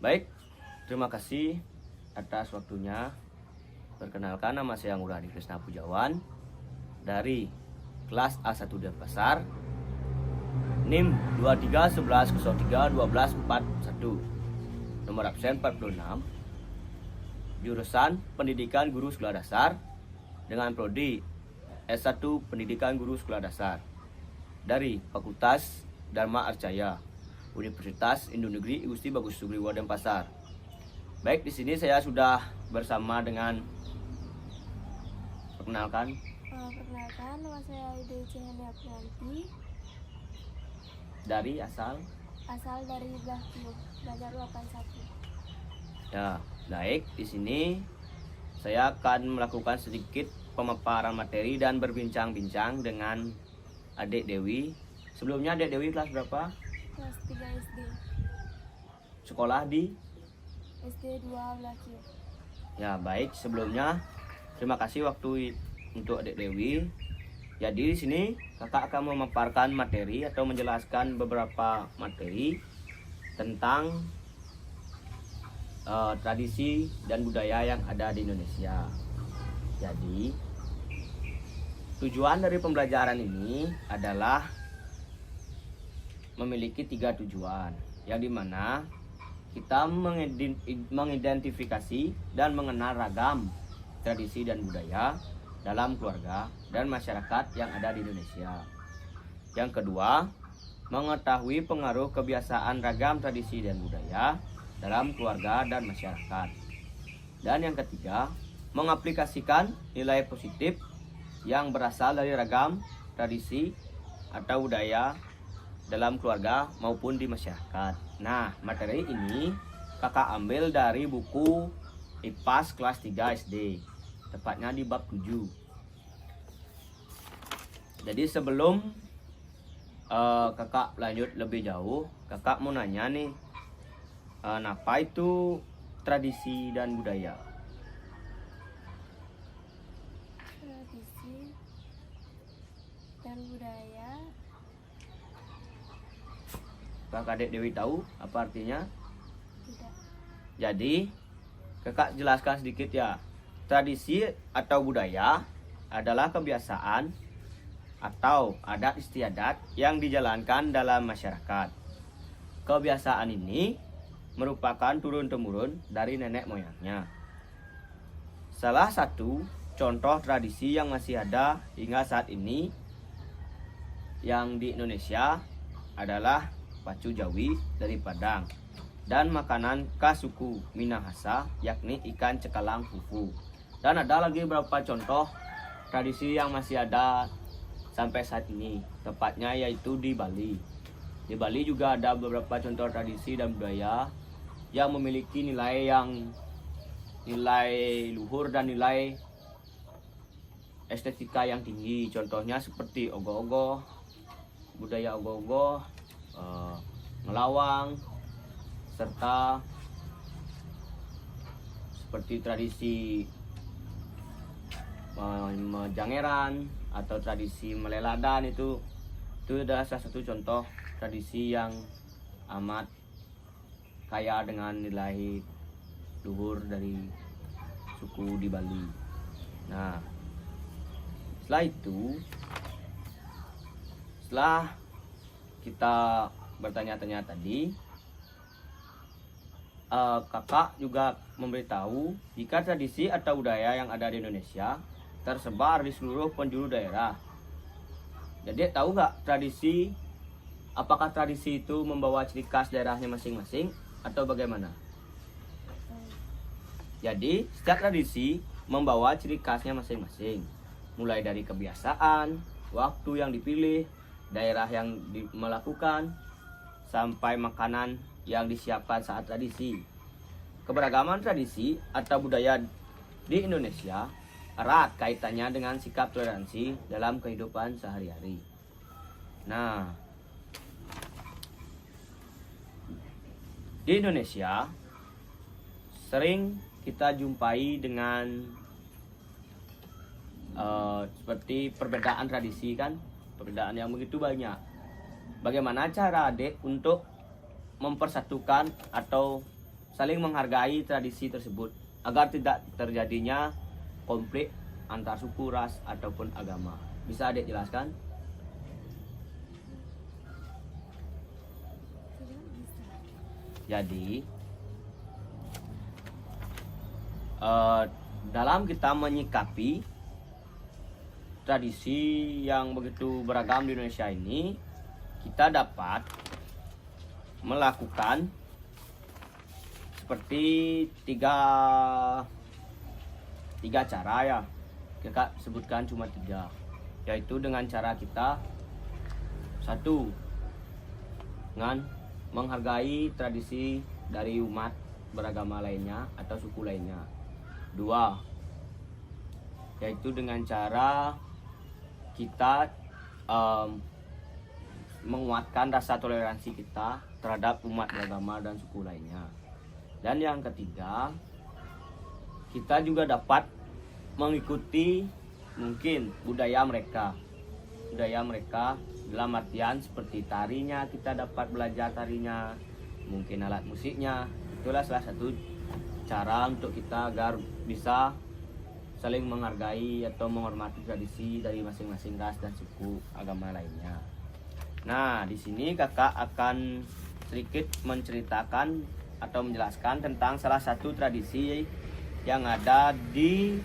Baik, terima kasih atas waktunya. Perkenalkan, nama saya Ngurah Hadi Krisna Pujawan dari kelas A1 Denpasar, NIM 2311031241, nomor absen 46, jurusan Pendidikan Guru Sekolah Dasar dengan prodi S1 Pendidikan Guru Sekolah Dasar dari Fakultas Dharma Arcaya, Universitas Indo Negeri Gusti Bagus Subri Denpasar. Baik, di sini saya sudah bersama dengan perkenalkan, nama saya Ide Cihani Aprianti, dari asal dari Belajar 81. ya. Baik, di sini saya akan melakukan sedikit pemaparan materi dan berbincang-bincang dengan Adik Dewi. Sebelumnya Adik Dewi kelas berapa? Kelas 3 SD. Sekolah di? SD 2 Belakir. Ya, baik. Sebelumnya terima kasih waktu untuk Adik Dewi. Jadi di sini kakak akan memaparkan materi atau menjelaskan beberapa materi tentang tradisi dan budaya yang ada di Indonesia. Jadi tujuan dari pembelajaran ini adalah memiliki 3 tujuan, yang dimana kita mengidentifikasi dan mengenal ragam tradisi dan budaya dalam keluarga dan masyarakat yang ada di Indonesia. Yang kedua, mengetahui pengaruh kebiasaan ragam tradisi dan budaya dalam keluarga dan masyarakat. Dan yang ketiga, mengaplikasikan nilai positif yang berasal dari ragam tradisi atau budaya dalam keluarga maupun di masyarakat. Nah, materi ini kakak ambil dari buku IPAS kelas 3 SD, tepatnya di bab 7. Jadi sebelum kakak lanjut lebih jauh, kakak mau nanya nih, apa itu tradisi dan budaya? Tradisi dan budaya. Kakak Adik Dewi tahu apa artinya? Tidak. Jadi kakak jelaskan sedikit ya. Tradisi atau budaya adalah kebiasaan atau adat istiadat yang dijalankan dalam masyarakat. Kebiasaan ini merupakan turun-temurun dari nenek moyangnya. Salah satu contoh tradisi yang masih ada hingga saat ini yang di Indonesia adalah pacu Jawi dari Padang dan makanan khas suku Minahasa, yakni ikan cekalang fufu. Dan ada lagi beberapa contoh tradisi yang masih ada sampai saat ini, tepatnya yaitu di Bali. Di Bali juga ada beberapa contoh tradisi dan budaya yang memiliki nilai luhur dan nilai estetika yang tinggi. Contohnya seperti ogoh-ogoh, budaya ogoh-ogoh, ngelawang, serta seperti tradisi mejangeran atau tradisi meleladan. Itu adalah salah satu contoh tradisi yang amat kaya dengan nilai luhur dari suku di Bali. Nah, setelah kita bertanya-tanya tadi, kakak juga memberitahu jika tradisi atau budaya yang ada di Indonesia tersebar di seluruh penjuru daerah. Jadi tahu nggak apakah tradisi itu membawa ciri khas daerahnya masing-masing atau bagaimana? Jadi setiap tradisi membawa ciri khasnya masing-masing, mulai dari kebiasaan, waktu yang dipilih, daerah yang melakukan, sampai makanan yang disiapkan saat tradisi. Keberagaman tradisi atau budaya di Indonesia erat kaitannya dengan sikap toleransi dalam kehidupan sehari-hari. Nah, di Indonesia sering kita jumpai dengan seperti perbedaan tradisi kan, perbedaan yang begitu banyak. Bagaimana cara adik untuk mempersatukan atau saling menghargai tradisi tersebut agar tidak terjadinya konflik antar suku, ras ataupun agama. Bisa Adik jelaskan? Tidak bisa. Jadi dalam kita menyikapi tradisi yang begitu beragam di Indonesia ini, kita dapat melakukan seperti tiga cara ya. Kakak sebutkan cuma 3, yaitu dengan cara kita, 1, dengan menghargai tradisi dari umat beragama lainnya atau suku lainnya. 2, yaitu dengan cara kita menguatkan rasa toleransi kita terhadap umat beragama dan suku lainnya. Dan yang ketiga, kita juga dapat mengikuti mungkin budaya mereka dalam artian seperti tarinya, kita dapat belajar tarinya, mungkin alat musiknya. Itulah salah satu cara untuk kita agar bisa saling menghargai atau menghormati tradisi dari masing-masing ras dan suku agama lainnya. Nah, di sini kakak akan sedikit menceritakan atau menjelaskan tentang salah satu tradisi yang ada di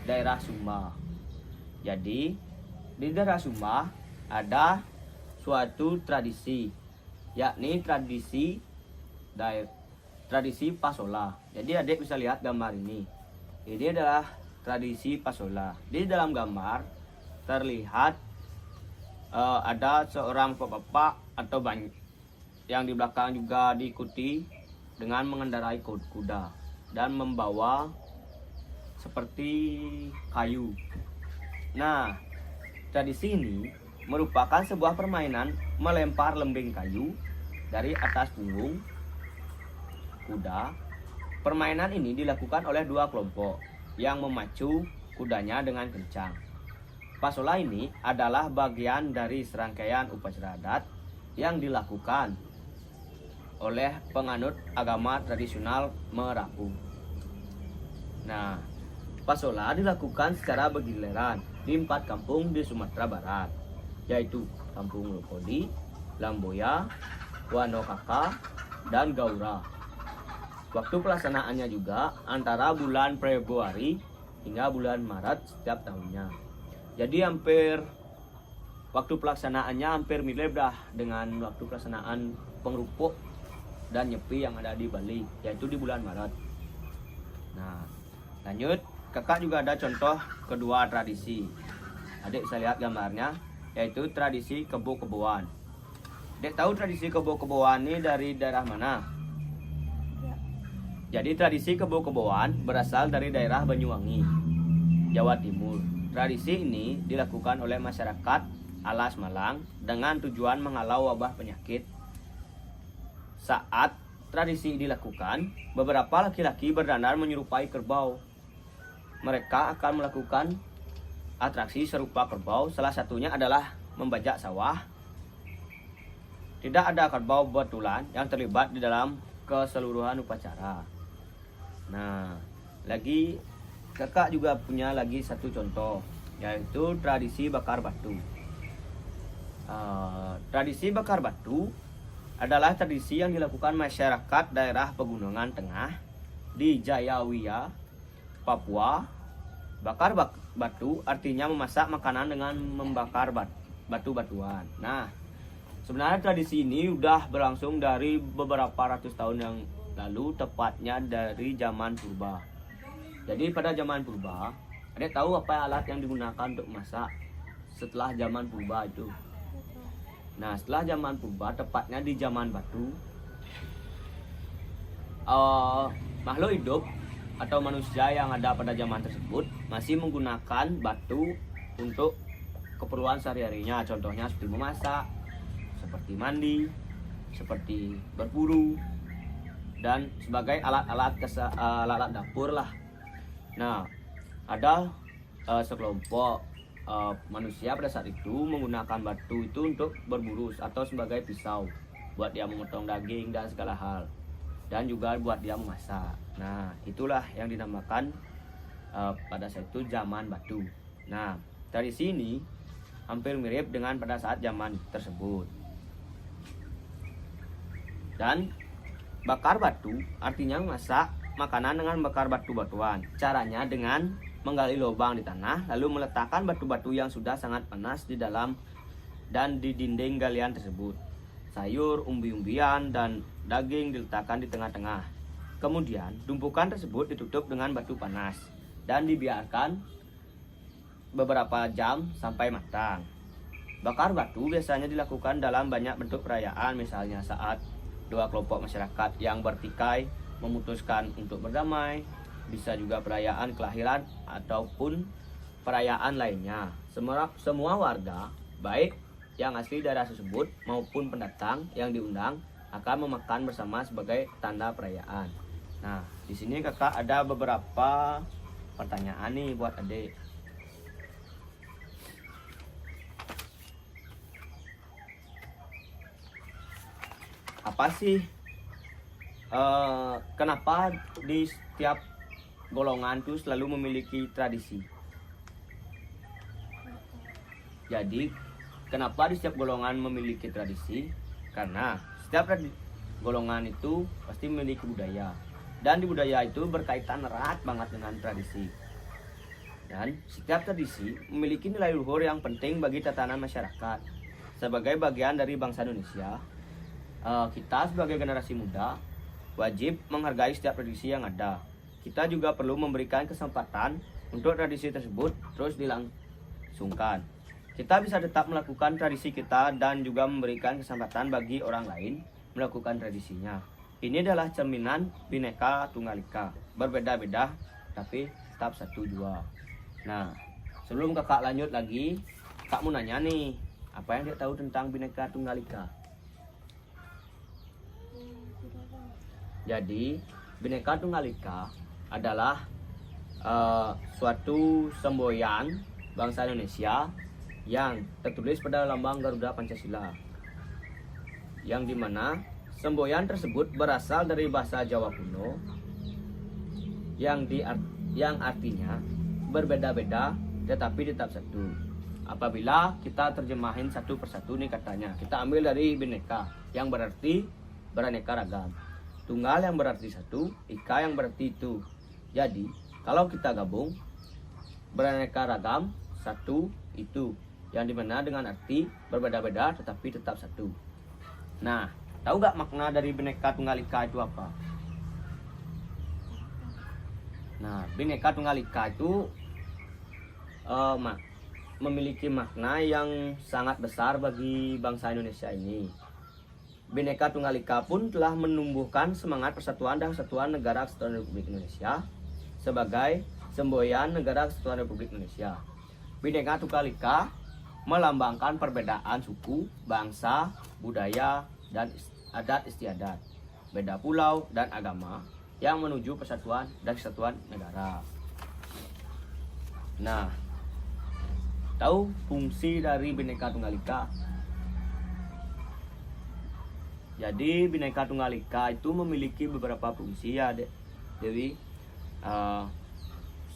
daerah Sumba. Jadi, di daerah Sumba ada suatu tradisi, yakni tradisi pasola. Jadi adik bisa lihat gambar ini. Ini adalah tradisi pasola. Di dalam gambar terlihat ada seorang bapak atau banyak yang di belakang juga diikuti dengan mengendarai kuda dan membawa seperti kayu. Nah, tradisi ini merupakan sebuah permainan melempar lembing kayu dari atas punggung kuda. Permainan ini dilakukan oleh 2 kelompok yang memacu kudanya dengan kencang. Pasola ini adalah bagian dari serangkaian upacara adat yang dilakukan oleh penganut agama tradisional Merapu. Nah, pasola dilakukan secara bergiliran di 4 kampung di Sumatera Barat, yaitu Kampung Lokodi, Lamboya, Wanokaka, dan Gaura. Waktu pelaksanaannya juga antara bulan Februari hingga bulan Maret setiap tahunnya. Jadi waktu pelaksanaannya hampir mirip dah dengan waktu pelaksanaan pengrupuk dan nyepi yang ada di Bali, yaitu di bulan Maret. Nah, lanjut, kakak juga ada contoh kedua tradisi. Adik bisa lihat gambarnya, yaitu tradisi kebo-keboan. Adik tahu tradisi kebo-keboan ini dari daerah mana? Ya. Jadi tradisi kebo-keboan berasal dari daerah Banyuwangi, Jawa Timur. Tradisi ini dilakukan oleh masyarakat Alas Malang dengan tujuan menghalau wabah penyakit. Saat tradisi dilakukan, beberapa laki-laki berdandar menyerupai kerbau. Mereka akan melakukan atraksi serupa kerbau, salah satunya adalah membajak sawah. Tidak ada kerbau betulan yang terlibat di dalam keseluruhan upacara. Nah, lagi kakak juga punya lagi satu contoh, yaitu tradisi bakar batu. Tradisi bakar batu adalah tradisi yang dilakukan masyarakat daerah Pegunungan Tengah di Jayawiya, Papua. Bakar batu artinya memasak makanan dengan membakar batu-batuan. Nah, sebenarnya tradisi ini udah berlangsung dari beberapa ratus tahun yang lalu, tepatnya dari zaman purba. Jadi pada zaman purba, ada tahu apa alat yang digunakan untuk masak setelah zaman purba itu? Nah, setelah zaman purba, tepatnya di zaman batu, makhluk hidup atau manusia yang ada pada zaman tersebut masih menggunakan batu untuk keperluan sehari-harinya. Contohnya seperti memasak, seperti mandi, seperti berburu, dan sebagai alat-alat dapur lah. Nah, ada sekelompok manusia pada saat itu menggunakan batu itu untuk berburu atau sebagai pisau buat dia memotong daging dan segala hal. dan juga buat dia memasak. Nah, itulah yang dinamakan pada saat itu zaman batu. Nah, tradisi ini hampir mirip dengan pada saat zaman tersebut. Dan bakar batu artinya memasak makanan dengan bakar batu-batuan. Caranya dengan menggali lubang di tanah lalu meletakkan batu-batu yang sudah sangat panas di dalam dan di dinding galian tersebut. Sayur, umbi-umbian, dan daging diletakkan di tengah-tengah. Kemudian tumpukan tersebut ditutup dengan batu panas dan dibiarkan beberapa jam sampai matang. Bakar batu biasanya dilakukan dalam banyak bentuk perayaan, misalnya saat dua kelompok masyarakat yang bertikai memutuskan untuk berdamai, bisa juga perayaan kelahiran ataupun perayaan lainnya. Semua warga, baik yang asli daerah tersebut maupun pendatang yang diundang, akan memakan bersama sebagai tanda perayaan. Nah, di sini kakak ada beberapa pertanyaan nih buat adik. Apa sih kenapa di setiap golongan tuh selalu memiliki tradisi? Jadi kenapa di setiap golongan memiliki tradisi? Karena setiap golongan itu pasti memiliki budaya, dan di budaya itu berkaitan erat banget dengan tradisi. Dan setiap tradisi memiliki nilai luhur yang penting bagi tatanan masyarakat. Sebagai bagian dari bangsa Indonesia, kita sebagai generasi muda wajib menghargai setiap tradisi yang ada. Kita juga perlu memberikan kesempatan untuk tradisi tersebut terus dilangsungkan. Kita bisa tetap melakukan tradisi kita dan juga memberikan kesempatan bagi orang lain melakukan tradisinya. Ini adalah cerminan Bhinneka Tunggal Ika. Berbeda-beda tapi tetap satu jua. Nah, sebelum kakak lanjut lagi, kak mau nanya nih, apa yang dia tahu tentang Bhinneka Tunggal Ika? Jadi, Bhinneka Tunggal Ika adalah suatu semboyan bangsa Indonesia yang tertulis pada lambang Garuda Pancasila. Yang dimana semboyan tersebut berasal dari bahasa Jawa kuno yang artinya berbeda-beda tetapi tetap satu. Apabila kita terjemahin satu persatu nih katanya, kita ambil dari Bhinneka yang berarti beraneka ragam, Tunggal yang berarti satu, Ika yang berarti itu. Jadi kalau kita gabung beraneka ragam, satu itu, yang dimana dengan arti berbeda-beda tetapi tetap satu. Nah, tahu gak makna dari Bhinneka Tunggal Ika itu apa? Nah, Bhinneka Tunggal Ika itu memiliki makna yang sangat besar bagi bangsa Indonesia ini. Bhinneka Tunggal Ika pun telah menumbuhkan semangat persatuan dan kesatuan negara kesatuan Republik Indonesia sebagai semboyan negara kesatuan Republik Indonesia. Bhinneka Tunggal Ika melambangkan perbedaan suku, bangsa, budaya, dan adat istiadat, beda pulau dan agama yang menuju persatuan dan kesatuan negara. Nah, tahu fungsi dari Bhinneka Tunggal Ika? Jadi Bhinneka Tunggal Ika itu memiliki beberapa fungsi ya Dewi.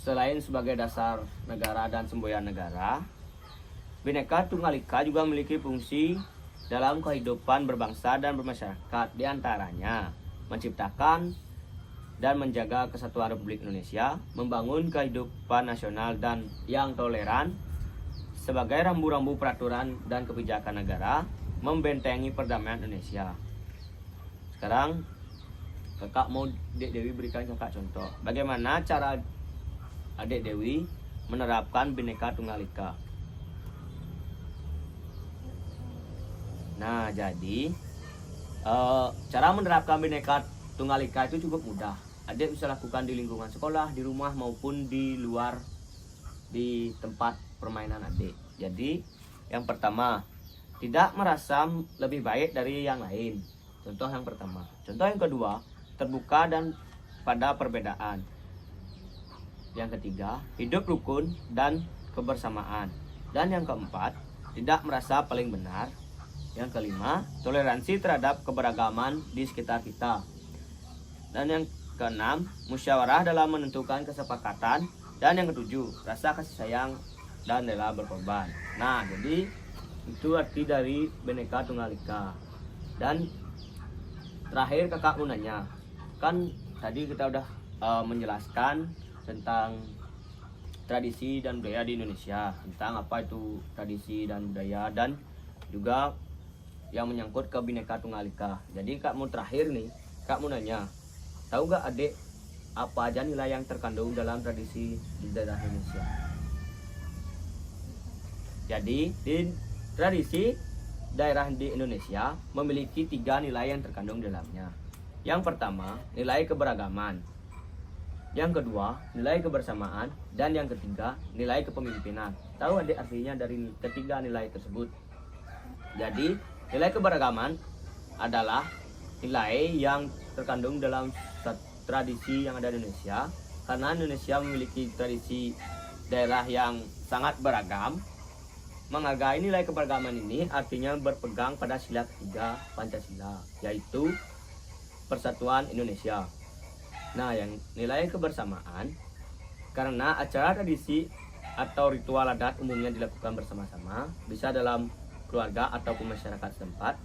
Selain sebagai dasar negara dan semboyan negara, Bhinneka Tunggal Ika juga memiliki fungsi dalam kehidupan berbangsa dan bermasyarakat, diantaranya menciptakan dan menjaga kesatuan Republik Indonesia, membangun kehidupan nasional dan yang toleran sebagai rambu-rambu peraturan dan kebijakan negara, membentengi perdamaian Indonesia. Sekarang kakak mau Dek Dewi berikan kakak contoh bagaimana cara Adik Dewi menerapkan Bhinneka Tunggal Ika. Nah, jadi cara menerapkan Bhinneka Tunggal Ika itu cukup mudah. Adik bisa lakukan di lingkungan sekolah, di rumah maupun di luar, di tempat permainan adik. Jadi yang pertama, tidak merasa lebih baik dari yang lain. Contoh yang pertama. Contoh yang kedua, terbuka dan pada perbedaan. Yang ketiga, hidup rukun dan kebersamaan. Dan yang keempat, tidak merasa paling benar. Yang kelima, toleransi terhadap keberagaman di sekitar kita. Dan yang keenam, musyawarah dalam menentukan kesepakatan. Dan yang ketujuh, rasa kasih sayang dan rela berkorban. Nah, jadi itu arti dari Bhinneka Tunggal Ika. Dan terakhir kakak mau nanya, kan tadi kita udah menjelaskan tentang tradisi dan budaya di Indonesia, tentang apa itu tradisi dan budaya, dan juga yang menyangkut ke Bhinneka Tunggal Ika. Jadi kak mau terakhir nih, kak mau nanya, tahu gak adik apa aja nilai yang terkandung dalam tradisi di daerah Indonesia? Jadi di tradisi daerah di Indonesia memiliki 3 nilai yang terkandung dalamnya. Yang pertama, nilai keberagaman. Yang kedua, nilai kebersamaan. Dan yang ketiga, nilai kepemimpinan. Tahu adik artinya dari ketiga nilai tersebut? Jadi, nilai keberagaman adalah nilai yang terkandung dalam tradisi yang ada di Indonesia. Karena Indonesia memiliki tradisi daerah yang sangat beragam. Menghargai nilai keberagaman ini artinya berpegang pada sila ketiga Pancasila, yaitu Persatuan Indonesia. Nah, yang nilai kebersamaan, karena acara tradisi atau ritual adat umumnya dilakukan bersama-sama, bisa dalam keluarga ataupun masyarakat setempat.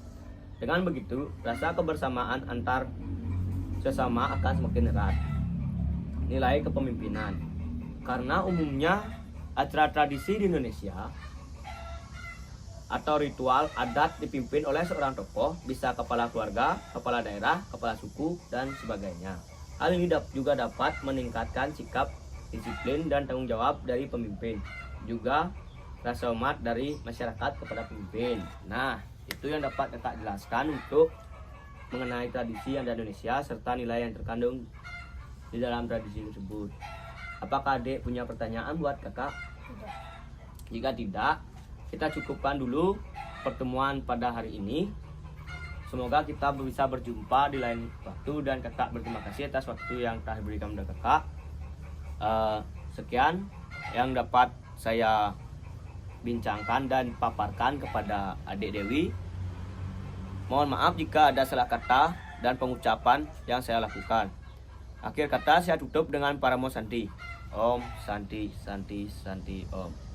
Dengan begitu, rasa kebersamaan antar sesama akan semakin erat. Nilai kepemimpinan, karena umumnya acara tradisi di Indonesia atau ritual adat dipimpin oleh seorang tokoh, bisa kepala keluarga, kepala daerah, kepala suku, dan sebagainya. Hal ini juga dapat meningkatkan sikap disiplin dan tanggung jawab dari pemimpin, juga rasa hormat dari masyarakat kepada pemimpin. Nah, itu yang dapat kakak jelaskan untuk mengenai tradisi yang ada di Indonesia serta nilai yang terkandung di dalam tradisi tersebut. Apakah adik punya pertanyaan buat kakak? Tidak. Jika tidak, kita cukupkan dulu pertemuan pada hari ini. Semoga kita bisa berjumpa di lain waktu, dan kakak berterima kasih atas waktu yang telah diberikan kepada kakak. Sekian yang dapat saya bincangkan dan paparkan kepada adik Dewi. Mohon maaf jika ada salah kata dan pengucapan yang saya lakukan. Akhir kata saya tutup dengan Paramo Santi. Om Santi Santi Santi Om.